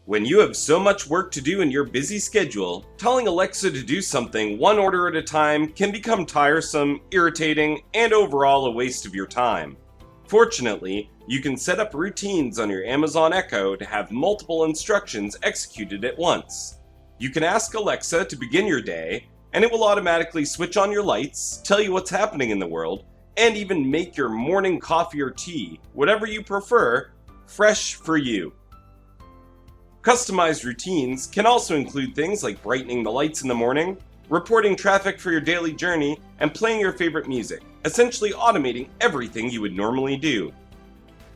When you have so much work to do in your busy schedule, telling Alexa to do something one order at a time can become tiresome, irritating, and overall a waste of your time. Fortunately, you can set up routines on your Amazon Echo to have multiple instructions executed at once. You can ask Alexa to begin your day, and it will automatically switch on your lights, tell you what's happening in the world, and even make your morning coffee or tea, whatever you prefer, fresh for you. Customized routines can also include things like brightening the lights in the morning, reporting traffic for your daily journey, and playing your favorite music, essentially automating everything you would normally do.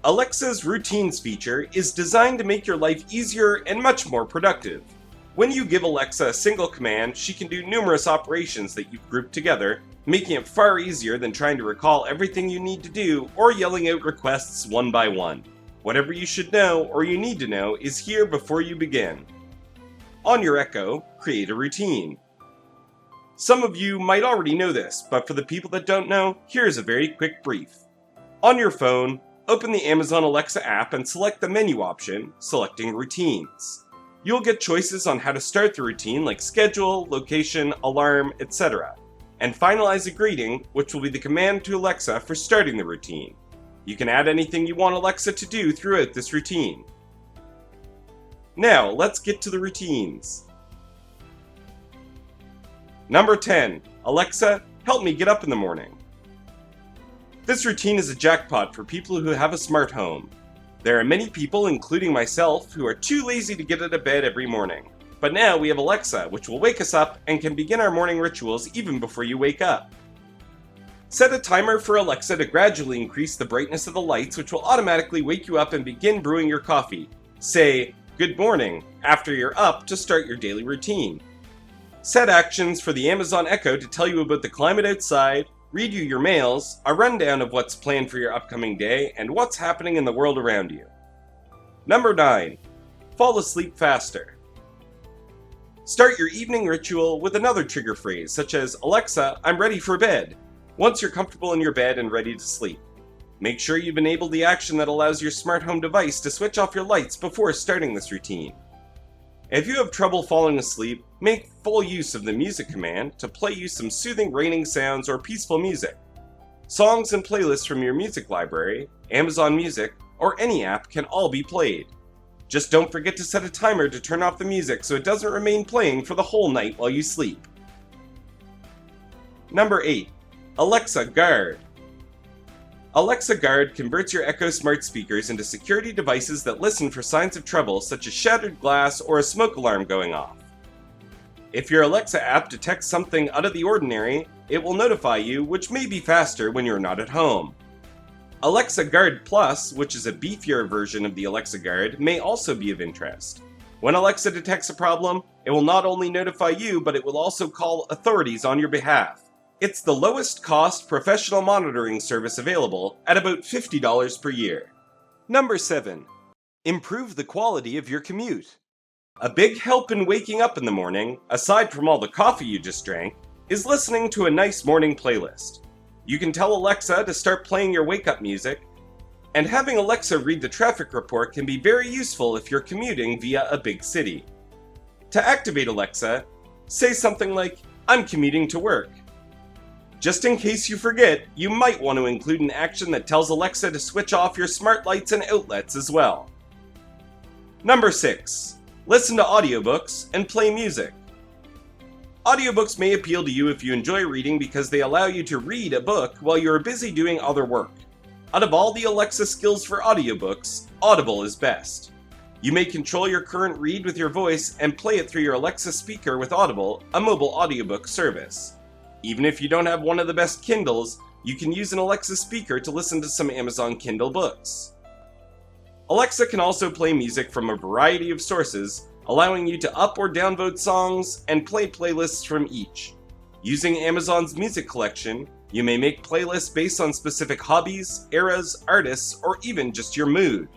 Alexa's Routines feature is designed to make your life easier and much more productive. When you give Alexa a single command, she can do numerous operations that you've grouped together, making it far easier than trying to recall everything you need to do or yelling out requests one by one. Whatever you should know or you need to know is here before you begin. On your Echo, create a routine. Some of you might already know this, but for the people that don't know, here's a very quick brief. On your phone, open the Amazon Alexa app and select the menu option, selecting Routines. You'll get choices on how to start the routine like schedule, location, alarm, etc. And finalize a greeting, which will be the command to Alexa for starting the routine. You can add anything you want Alexa to do throughout this routine. Now, let's get to the routines. Number 10. Alexa, help me get up in the morning. This routine is a jackpot for people who have a smart home. There are many people, including myself, who are too lazy to get out of bed every morning. But now we have Alexa, which will wake us up and can begin our morning rituals even before you wake up. Set a timer for Alexa to gradually increase the brightness of the lights, which will automatically wake you up and begin brewing your coffee. Say, "Good morning," after you're up to start your daily routine. Set actions for the Amazon Echo to tell you about the climate outside, read you your mails, a rundown of what's planned for your upcoming day, and what's happening in the world around you. Number 9. Fall asleep faster. Start your evening ritual with another trigger phrase, such as, "Alexa, I'm ready for bed," once you're comfortable in your bed and ready to sleep. Make sure you've enabled the action that allows your smart home device to switch off your lights before starting this routine. If you have trouble falling asleep, make full use of the music command to play you some soothing raining sounds or peaceful music. Songs and playlists from your music library, Amazon Music, or any app can all be played. Just don't forget to set a timer to turn off the music so it doesn't remain playing for the whole night while you sleep. Number 8. Alexa Guard. Alexa Guard converts your Echo smart speakers into security devices that listen for signs of trouble such as shattered glass or a smoke alarm going off. If your Alexa app detects something out of the ordinary, it will notify you, which may be faster when you're not at home. Alexa Guard Plus, which is a beefier version of the Alexa Guard, may also be of interest. When Alexa detects a problem, it will not only notify you, but it will also call authorities on your behalf. It's the lowest cost professional monitoring service available at about $50 per year. Number 7. Improve the quality of your commute. A big help in waking up in the morning, aside from all the coffee you just drank, is listening to a nice morning playlist. You can tell Alexa to start playing your wake-up music, and having Alexa read the traffic report can be very useful if you're commuting via a big city. To activate Alexa, say something like, "I'm commuting to work." Just in case you forget, you might want to include an action that tells Alexa to switch off your smart lights and outlets as well. Number 6. Listen to audiobooks and play music. Audiobooks may appeal to you if you enjoy reading because they allow you to read a book while you are busy doing other work. Out of all the Alexa skills for audiobooks, Audible is best. You may control your current read with your voice and play it through your Alexa speaker with Audible, a mobile audiobook service. Even if you don't have one of the best Kindles, you can use an Alexa speaker to listen to some Amazon Kindle books. Alexa can also play music from a variety of sources, allowing you to up or downvote songs and play playlists from each. Using Amazon's music collection, you may make playlists based on specific hobbies, eras, artists, or even just your mood.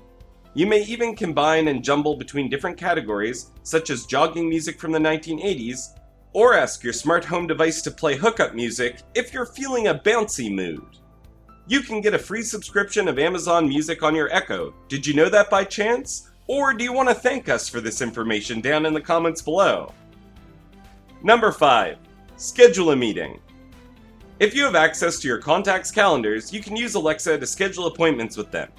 You may even combine and jumble between different categories, such as jogging music from the 1980s, or ask your smart home device to play hookup music if you're feeling a bouncy mood. You can get a free subscription of Amazon Music on your Echo. Did you know that by chance? Or do you want to thank us for this information down in the comments below? Number 5. Schedule a meeting. If you have access to your contacts' calendars, you can use Alexa to schedule appointments with them.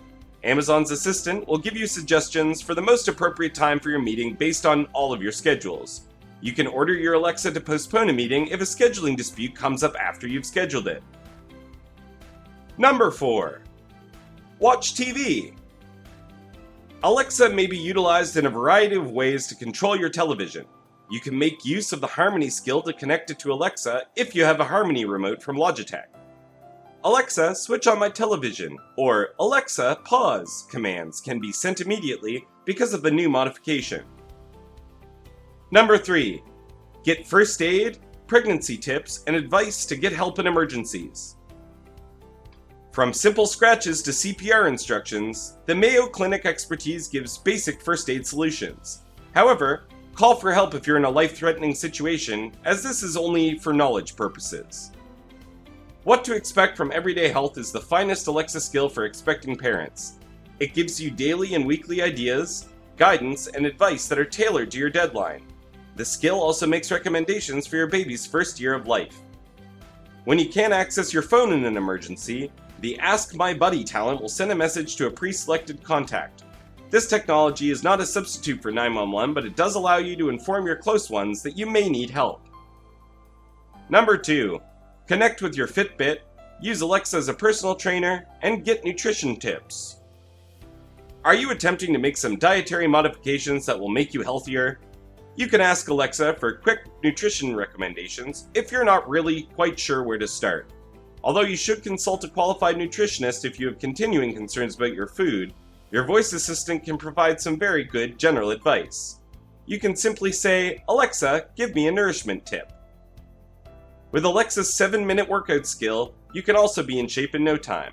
Amazon's Assistant will give you suggestions for the most appropriate time for your meeting based on all of your schedules. You can order your Alexa to postpone a meeting if a scheduling dispute comes up after you've scheduled it. Number 4. Watch TV. Alexa may be utilized in a variety of ways to control your television. You can make use of the Harmony skill to connect it to Alexa if you have a Harmony remote from Logitech. Alexa, switch on my television, or Alexa, pause commands can be sent immediately because of the new modification. Number 3. Get first aid, pregnancy tips, and advice to get help in emergencies. From simple scratches to CPR instructions, the Mayo Clinic expertise gives basic first aid solutions. However, call for help if you're in a life-threatening situation, as this is only for knowledge purposes. What to expect from Everyday Health is the finest Alexa skill for expecting parents. It gives you daily and weekly ideas, guidance, and advice that are tailored to your deadline. The skill also makes recommendations for your baby's first year of life. When you can't access your phone in an emergency, the Ask My Buddy talent will send a message to a pre-selected contact. This technology is not a substitute for 911, but it does allow you to inform your close ones that you may need help. Number 2. Connect with your Fitbit, use Alexa as a personal trainer, and get nutrition tips. Are you attempting to make some dietary modifications that will make you healthier? You can ask Alexa for quick nutrition recommendations if you're not really quite sure where to start. Although you should consult a qualified nutritionist if you have continuing concerns about your food, your voice assistant can provide some very good general advice. You can simply say, Alexa, give me a nourishment tip. With Alexa's 7-minute workout skill, you can also be in shape in no time.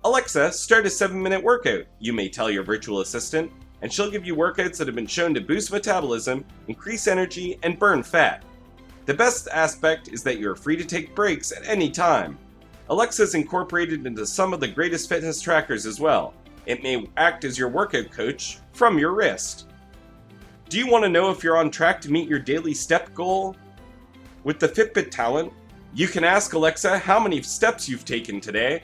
Alexa, start a 7-minute workout, you may tell your virtual assistant, and she'll give you workouts that have been shown to boost metabolism, increase energy, and burn fat. The best aspect is that you're free to take breaks at any time. Alexa is incorporated into some of the greatest fitness trackers as well. It may act as your workout coach from your wrist. Do you want to know if you're on track to meet your daily step goal? With the Fitbit talent, you can ask Alexa how many steps you've taken today,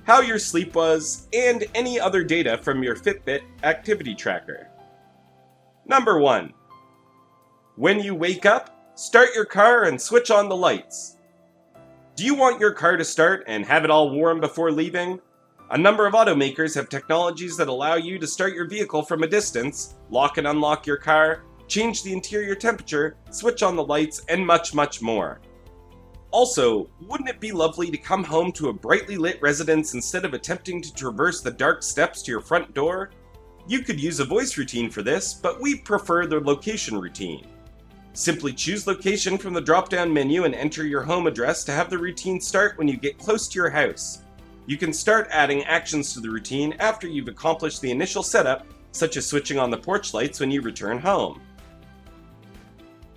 how your sleep was, and any other data from your Fitbit activity tracker. Number 1. When you wake up, start your car and switch on the lights. Do you want your car to start and have it all warm before leaving? A number of automakers have technologies that allow you to start your vehicle from a distance, lock and unlock your car, change the interior temperature, switch on the lights, and much, much more. Also, wouldn't it be lovely to come home to a brightly lit residence instead of attempting to traverse the dark steps to your front door? You could use a voice routine for this, but we prefer the location routine. Simply choose location from the drop-down menu and enter your home address to have the routine start when you get close to your house. You can start adding actions to the routine after you've accomplished the initial setup, such as switching on the porch lights when you return home.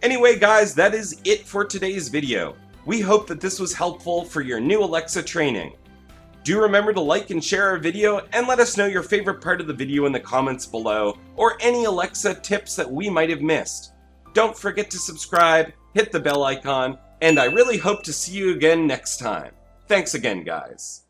Anyway guys, that is it for today's video. We hope that this was helpful for your new Alexa training. Do remember to like and share our video and let us know your favorite part of the video in the comments below, or any Alexa tips that we might have missed. Don't forget to subscribe, hit the bell icon, and I really hope to see you again next time. Thanks again, guys.